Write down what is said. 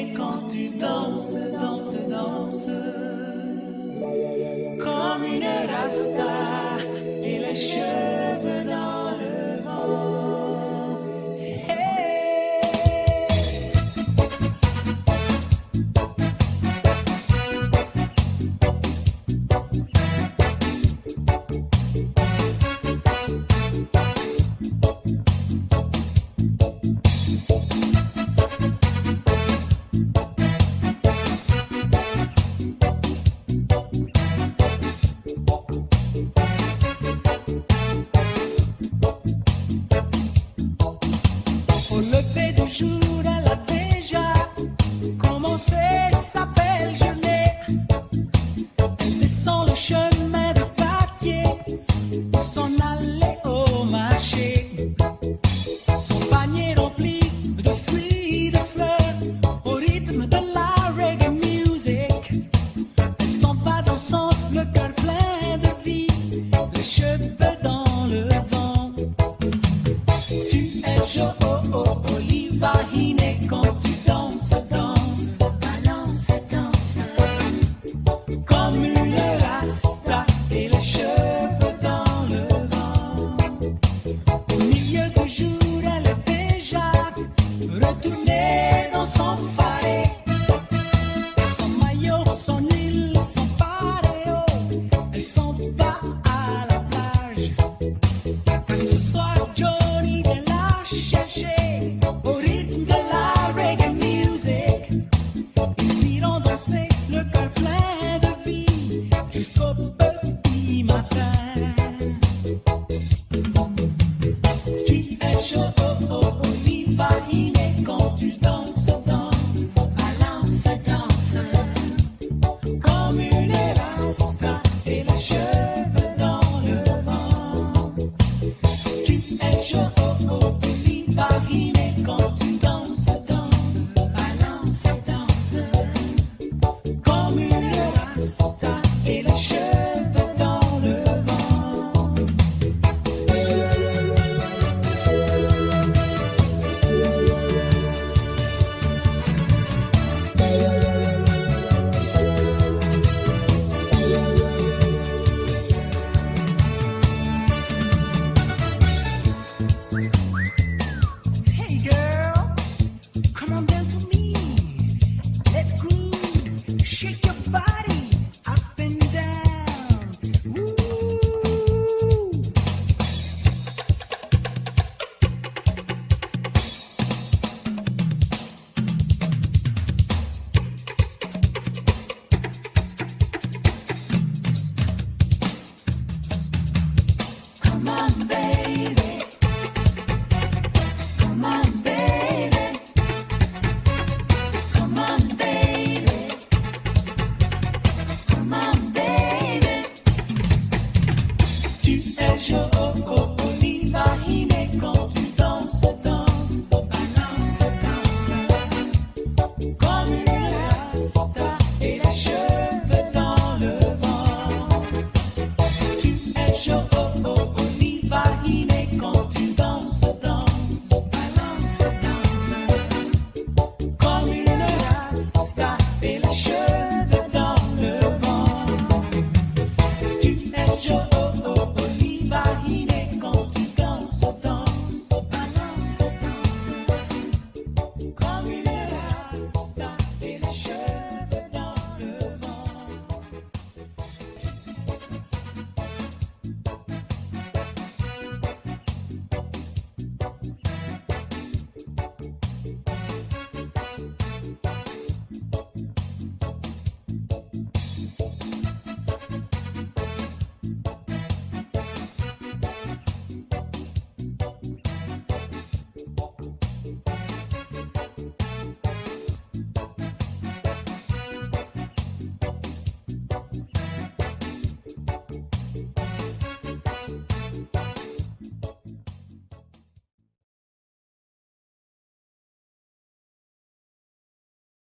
fasciné quand tu danses, danses, danses. Comme une rasta et les cheveux dans le vent. Hey. Au lever du jour, elle a déjà commencé sa belle journée. Elle descend le chemin de quartier pour s'en aller au marché. Son panier rempli de fruits, de fleurs, au rythme de la reggae music. Elle s'en va dansant, le cœur plein de vie, les cheveux dans le vent. Tu es Oliva Hine quand tu danses, danses, balance, danse. Comme une rasta et les cheveux dans le vent. Au milieu du jour, elle est déjà retournée dans son faré. Son maillot, son huile, son pareo, elle s'en va à la plage. Ce soir, Johnny vient la chercher au rythme de la reggae music. Ils iront danser le cœur plein de vie jusqu'au